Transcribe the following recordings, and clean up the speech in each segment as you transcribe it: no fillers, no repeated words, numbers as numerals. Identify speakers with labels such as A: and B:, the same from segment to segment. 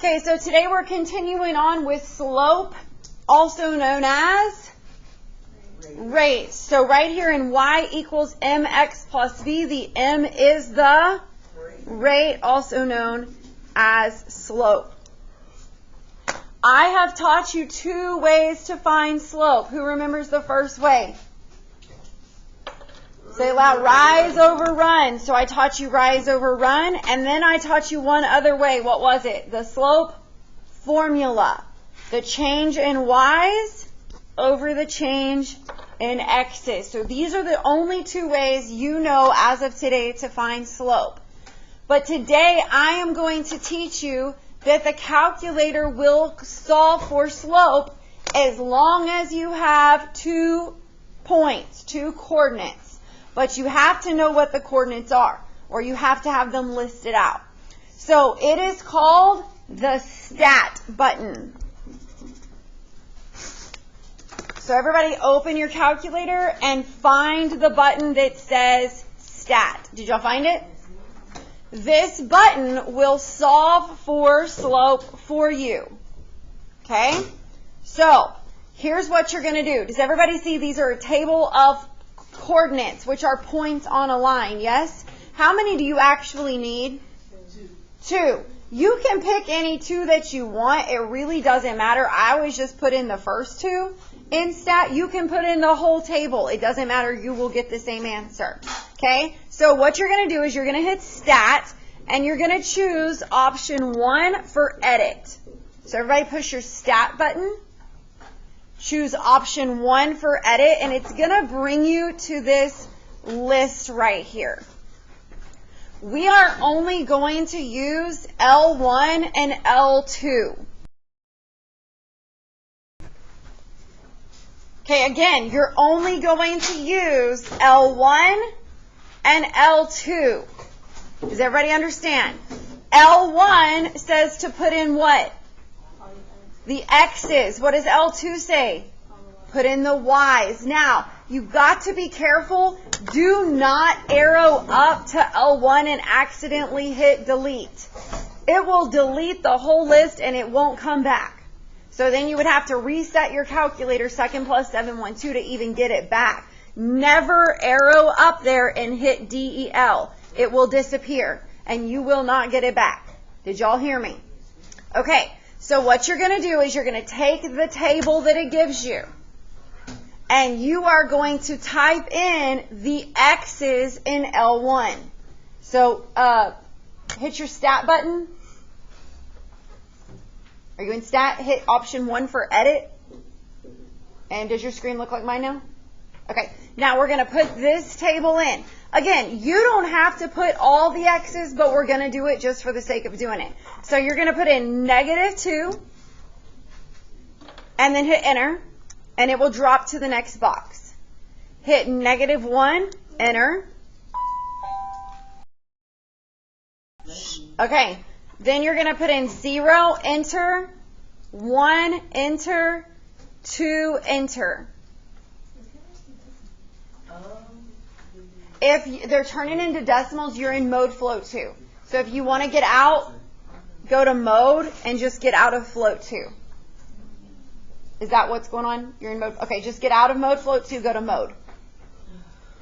A: Okay, so today we're continuing on with slope, also known as rate. So right here in y equals mx plus v, the m is the rate, also known as slope. I have taught you two ways to find slope. Who remembers the first way? Say it loud. Rise over run. So I taught you rise over run, and then I taught you one other way. What was it? The slope formula. The change in y's over the change in x's. So these are the only two ways you know as of today to find slope. But today I am going to teach you that the calculator will solve for slope as long as you have 2 points, 2 coordinates. But you have to know what the coordinates are, or you have to have them listed out. So it is called the stat button. So everybody open your calculator and find the button that says stat. Did y'all find it? This button will solve for slope for you. Okay? So, here's what you're going to do. Does everybody see these are a table of coordinates, which are points on a line, yes? How many do you actually need? 2. You can pick any 2 that you want. It really doesn't matter. I always just put in the first 2. In stat, you can put in the whole table. It doesn't matter. You will get the same answer. Okay? So what you're going to do is you're going to hit stat, and you're going to choose option 1 for edit. So everybody push your stat button. Choose option 1 for edit, and it's going to bring you to this list right here. We are only going to use L1 and L2. Okay, again, you're only going to use L1 and L2. Does everybody understand? L1 says to put in what? The X's. What does L2 say? Put in the Y's. Now, you've got to be careful. Do not arrow up to L1 and accidentally hit delete. It will delete the whole list and it won't come back. So then you would have to reset your calculator 2nd plus 712 to even get it back. Never arrow up there and hit DEL. It will disappear and you will not get it back. Did y'all hear me? Okay, so what you're going to do is you're going to take the table that it gives you and you are going to type in the X's in L1. So hit your stat button. Are you in stat? Hit option 1 for edit. And does your screen look like mine now? Okay, now we're going to put this table in. Again, you don't have to put all the X's, but we're going to do it just for the sake of doing it. So you're going to put in -2, and then hit enter, and it will drop to the next box. Hit -1, enter. Okay, then you're going to put in 0, enter, 1, enter, 2, enter. If they're turning into decimals, you're in mode float 2. So if you want to get out, go to mode and just get out of float 2. Is that what's going on? You're in mode. Okay, just get out of mode float 2, go to mode.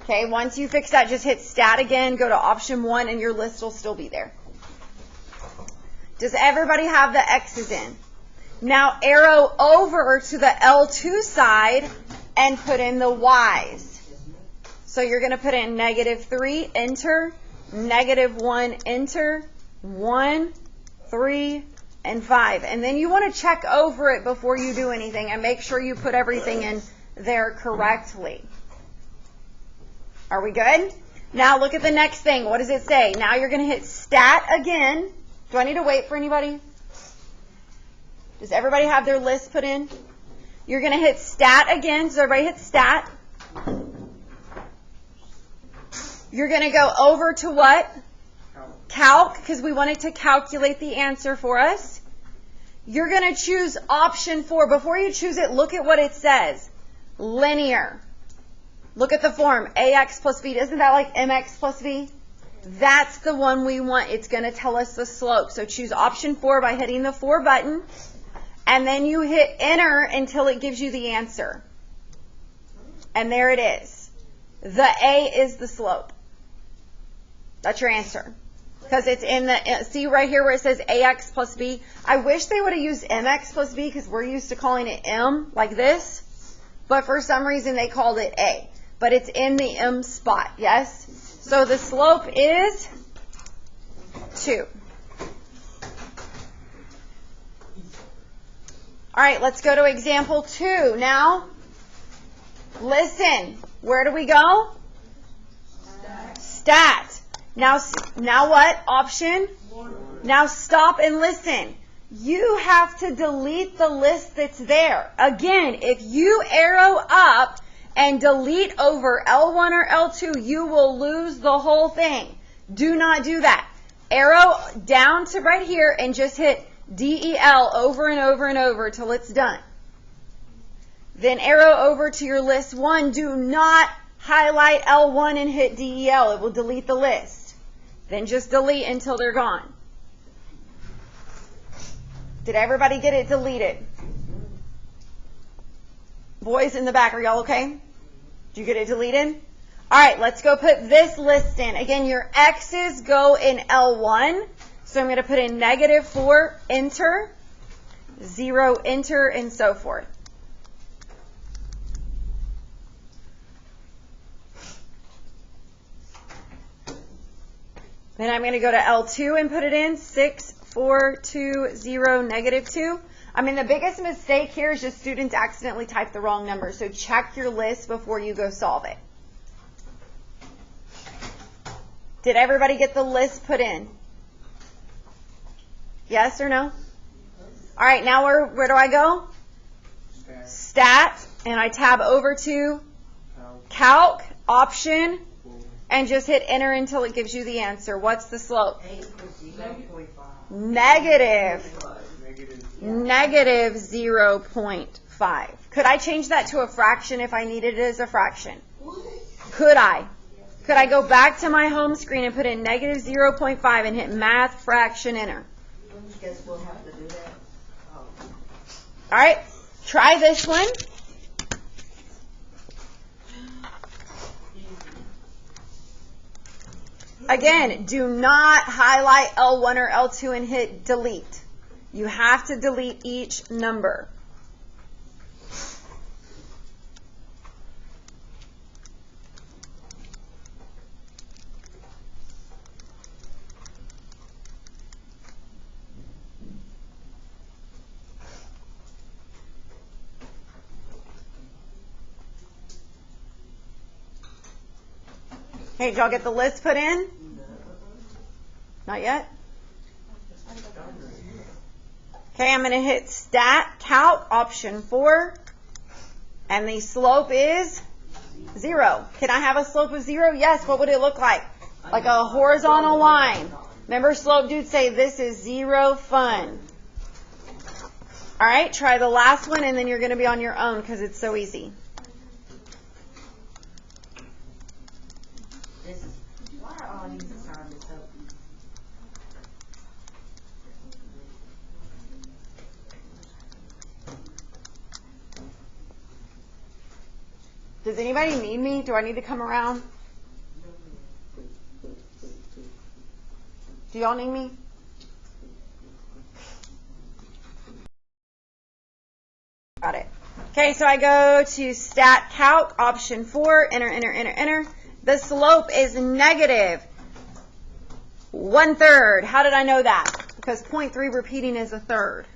A: Okay, once you fix that, just hit stat again, go to option 1, and your list will still be there. Does everybody have the X's in? Now arrow over to the L2 side and put in the Y's. So you're going to put in -3, enter, -1, enter, 1, 3, and 5. And then you want to check over it before you do anything and make sure you put everything in there correctly. Are we good? Now look at the next thing. What does it say? Now you're going to hit stat again. Do I need to wait for anybody? Does everybody have their list put in? You're going to hit stat again. So everybody hit stat. You're going to go over to what? Calc, because we wanted to calculate the answer for us. You're going to choose option 4. Before you choose it, look at what it says. Linear. Look at the form. AX plus B. Isn't that like MX plus V? That's the one we want. It's going to tell us the slope. So choose option 4 by hitting the 4 button, and then you hit enter until it gives you the answer. And there it is. The A is the slope. That's your answer. Because it's in the, see right here where it says AX plus B? I wish they would have used MX plus B because we're used to calling it M like this. But for some reason they called it A. But it's in the M spot, yes? So the slope is 2. All right, let's go to example 2. Now, listen. Where do we go? Stat. Now what? Option? Now stop and listen. You have to delete the list that's there. Again, if you arrow up and delete over L1 or L2, you will lose the whole thing. Do not do that. Arrow down to right here and just hit DEL over and over and over till it's done. Then arrow over to your list 1. Do not highlight L1 and hit DEL. It will delete the list. Then just delete until they're gone. Did everybody get it deleted? Boys in the back, are y'all okay? Did you get it deleted? All right, let's go put this list in. Again, your X's go in L1. So I'm going to put in -4, enter, 0, enter, and so forth. Then I'm going to go to L2 and put it in, 6, 4, 2, 0, -2. I mean, the biggest mistake here is just students accidentally type the wrong number. So check your list before you go solve it. Did everybody get the list put in? Yes or no? All right, now where do I go? Stat. And I tab over to Calc, option, and just hit enter until it gives you the answer. What's the slope? Negative 0.5. Could I change that to a fraction if I needed it as a fraction? Could I? Could I go back to my home screen and put in negative 0.5 and hit math fraction enter?
B: Guess we'll have to do that. Oh.
A: All right, try this one. Again, do not highlight L1 or L2 and hit delete. You have to delete each number. Hey, did y'all get the list put in? Not yet? Okay, I'm going to hit Stat, Calc, option 4, and the slope is 0. Can I have a slope of 0? Yes. What would it look like? Like a horizontal line. Remember, slope dudes say this is 0 fun. All right, try the last one, and then you're going to be on your own because it's so easy.
B: Why are all these assignments so easy?
A: Does anybody need me? Do I need to come around? Do y'all need me? Got it. Okay, so I go to Stat Calc, option 4, enter, enter, enter, enter. The slope is negative 1/3. How did I know that? Because 0.3 repeating is a third.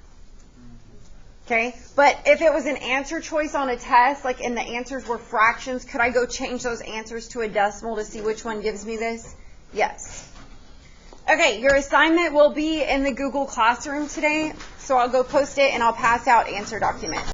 A: Okay, but if it was an answer choice on a test, like and the answers were fractions, could I go change those answers to a decimal to see which one gives me this? Yes. Okay, your assignment will be in the Google Classroom today, so I'll go post it and I'll pass out answer document.